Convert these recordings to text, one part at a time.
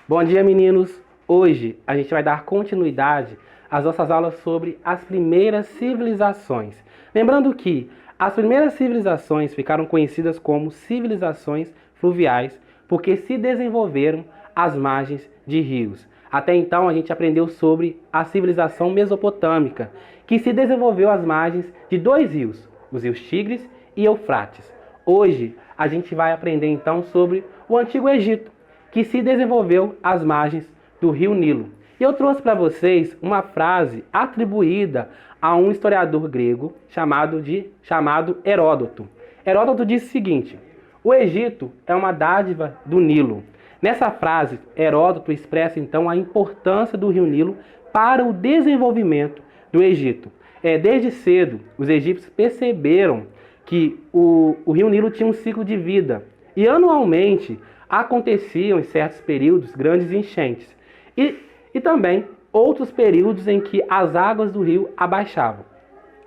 Bom dia, meninos! Hoje a gente vai dar continuidade às nossas aulas sobre as primeiras civilizações. Lembrando que as primeiras civilizações ficaram conhecidas como civilizações fluviais porque se desenvolveram às margens de rios. Até então a gente aprendeu sobre a civilização mesopotâmica, que se desenvolveu às margens de dois rios, os rios Tigres e Eufrates. Hoje a gente vai aprender então sobre o Antigo Egito, que se desenvolveu às margens do rio Nilo. E eu trouxe para vocês uma frase atribuída a um historiador grego chamado Heródoto. Heródoto disse o seguinte: o Egito é uma dádiva do Nilo. Nessa frase, Heródoto expressa então a importância do rio Nilo para o desenvolvimento do Egito. Desde cedo, os egípcios perceberam que o rio Nilo tinha um ciclo de vida e anualmente aconteciam em certos períodos grandes enchentes e também outros períodos em que as águas do rio abaixavam.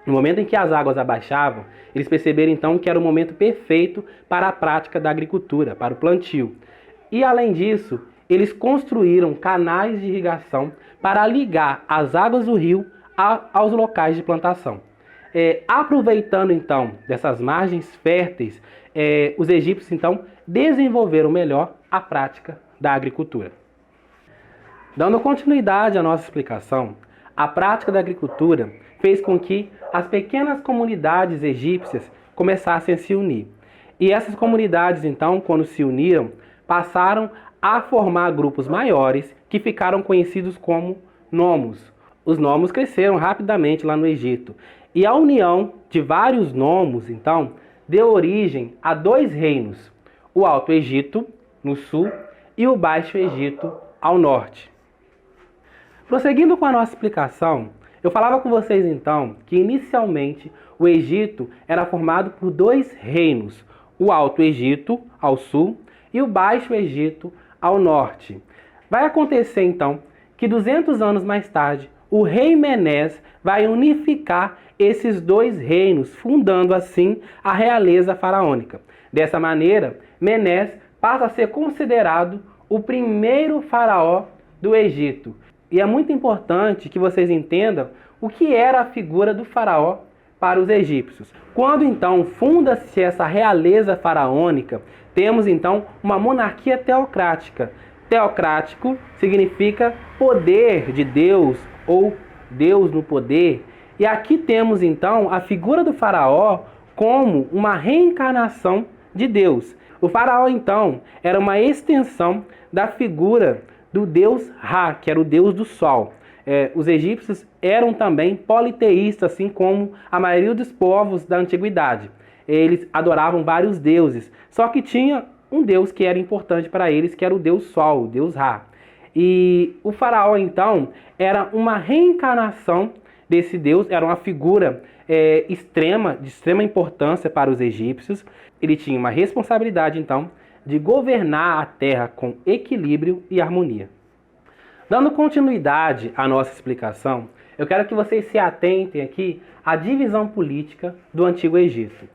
No momento em que as águas abaixavam, eles perceberam então que era o momento perfeito para a prática da agricultura, para o plantio. E além disso, eles construíram canais de irrigação para ligar as águas do rio aos locais de plantação. Aproveitando então dessas margens férteis, os egípcios então desenvolveram melhor a prática da agricultura. Dando continuidade à nossa explicação, a prática da agricultura fez com que as pequenas comunidades egípcias começassem a se unir. E essas comunidades então, quando se uniram, passaram a formar grupos maiores que ficaram conhecidos como nomos. Os nomos cresceram rapidamente lá no Egito. E a união de vários nomos, então, deu origem a dois reinos: o Alto Egito, no sul, e o Baixo Egito, ao norte. Prosseguindo com a nossa explicação, eu falava com vocês então que inicialmente o Egito era formado por dois reinos: o Alto Egito, ao sul, e o Baixo Egito, ao norte. Vai acontecer então que 200 anos mais tarde, o rei Menés vai unificar esses dois reinos, fundando assim a realeza faraônica. Dessa maneira, Menés passa a ser considerado o primeiro faraó do Egito. E é muito importante que vocês entendam o que era a figura do faraó para os egípcios. Quando então funda-se essa realeza faraônica, temos então uma monarquia teocrática. Teocrático significa poder de Deus ou Deus no poder. E aqui temos então a figura do faraó como uma reencarnação de Deus. O faraó então era uma extensão da figura do deus Ra, que era o deus do sol. Os egípcios eram também politeístas, assim como a maioria dos povos da antiguidade. Eles adoravam vários deuses, só que tinha um deus que era importante para eles, que era o deus Sol, o deus Ra. E o faraó, então, era uma reencarnação desse deus, era uma figura de extrema importância para os egípcios. Ele tinha uma responsabilidade, então, de governar a terra com equilíbrio e harmonia. Dando continuidade à nossa explicação, eu quero que vocês se atentem aqui à divisão política do Antigo Egito.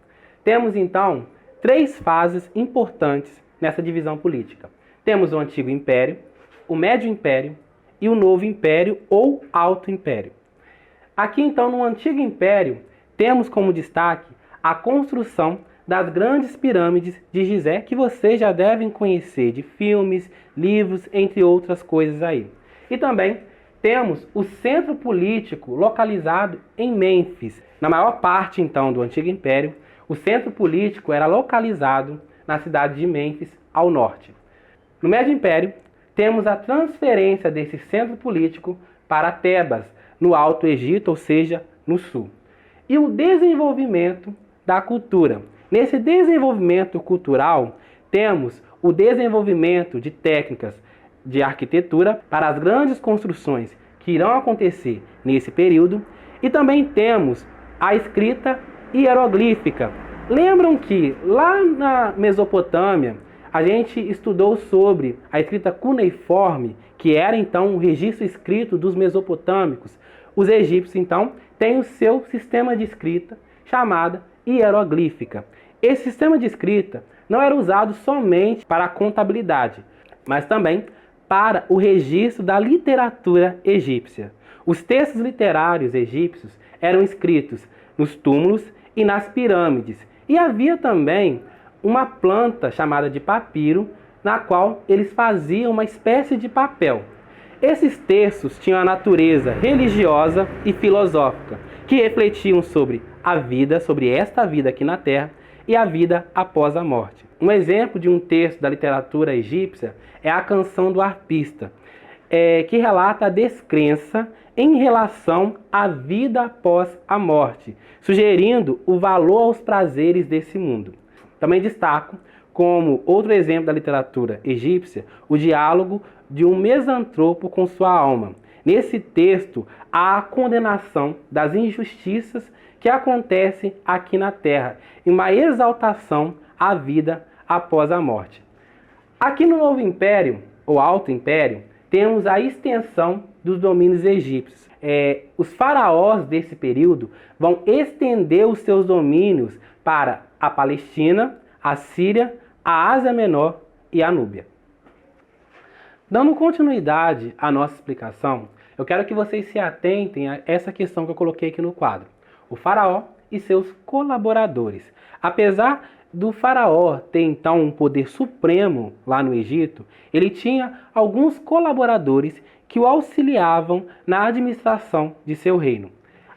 Temos, então, três fases importantes nessa divisão política. Temos o Antigo Império, o Médio Império e o Novo Império ou Alto Império. Aqui, então, no Antigo Império, temos como destaque a construção das grandes pirâmides de Gizé, que vocês já devem conhecer de filmes, livros, entre outras coisas aí. E também temos o centro político localizado em Mênfis. Na maior parte, então, do Antigo Império, o centro político era localizado na cidade de Mênfis, ao norte. No Médio Império, temos a transferência desse centro político para Tebas, no Alto Egito, ou seja, no sul. E o desenvolvimento da cultura. Nesse desenvolvimento cultural, temos o desenvolvimento de técnicas de arquitetura para as grandes construções que irão acontecer nesse período, e também temos a escrita hieroglífica. Lembram que lá na Mesopotâmia a gente estudou sobre a escrita cuneiforme, que era então o registro escrito dos mesopotâmicos? Os egípcios então têm o seu sistema de escrita chamada hieroglífica. Esse sistema de escrita não era usado somente para a contabilidade, mas também para o registro da literatura egípcia. Os textos literários egípcios eram escritos nos túmulos e nas pirâmides. E havia também uma planta chamada de papiro, na qual eles faziam uma espécie de papel. Esses textos tinham a natureza religiosa e filosófica, que refletiam sobre a vida, sobre esta vida aqui na Terra, e a vida após a morte. Um exemplo de um texto da literatura egípcia é a Canção do Arpista, que relata a descrença em relação à vida após a morte, sugerindo o valor aos prazeres desse mundo. Também destaco como outro exemplo da literatura egípcia o diálogo de um misantropo com sua alma. Nesse texto, há a condenação das injustiças que acontecem aqui na Terra e uma exaltação à vida após a morte. Aqui no Novo Império, ou Alto Império, temos a extensão dos domínios egípcios. Os faraós desse período vão estender os seus domínios para a Palestina, a Síria, a Ásia Menor e a Núbia. Dando continuidade à nossa explicação, eu quero que vocês se atentem a essa questão que eu coloquei aqui no quadro. O faraó e seus colaboradores. Apesar do faraó ter então um poder supremo lá no Egito, ele tinha alguns colaboradores que o auxiliavam na administração de seu reino.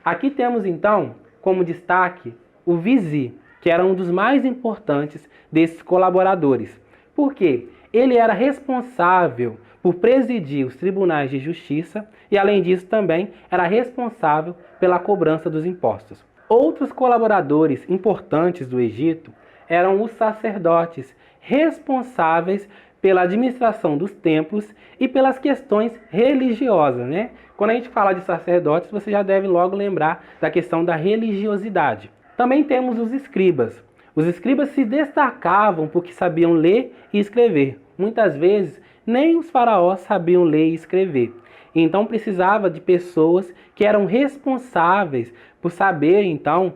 Aqui temos então como destaque o vizir, que era um dos mais importantes desses colaboradores. Por quê? Ele era responsável por presidir os tribunais de justiça e, além disso, também era responsável pela cobrança dos impostos. Outros colaboradores importantes do Egito eram os sacerdotes, responsáveis pela administração dos templos e pelas questões religiosas, né? Quando a gente fala de sacerdotes, você já deve logo lembrar da questão da religiosidade. Também temos os escribas. Os escribas se destacavam porque sabiam ler e escrever. Muitas vezes, nem os faraós sabiam ler e escrever. Então, precisava de pessoas que eram responsáveis por saber, então,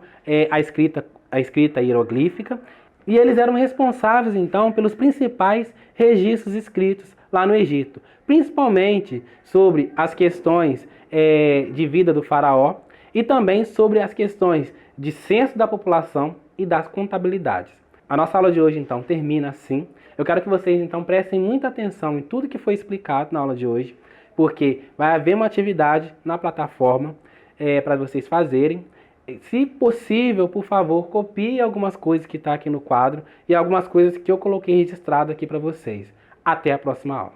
a escrita hieroglífica. E eles eram responsáveis, então, pelos principais registros escritos lá no Egito. Principalmente sobre as questões de vida do faraó e também sobre as questões de censo da população e das contabilidades. A nossa aula de hoje, então, termina assim. Eu quero que vocês, então, prestem muita atenção em tudo que foi explicado na aula de hoje, porque vai haver uma atividade na plataforma para vocês fazerem. Se possível, por favor, copie algumas coisas que estão aqui no quadro e algumas coisas que eu coloquei registrado aqui para vocês. Até a próxima aula.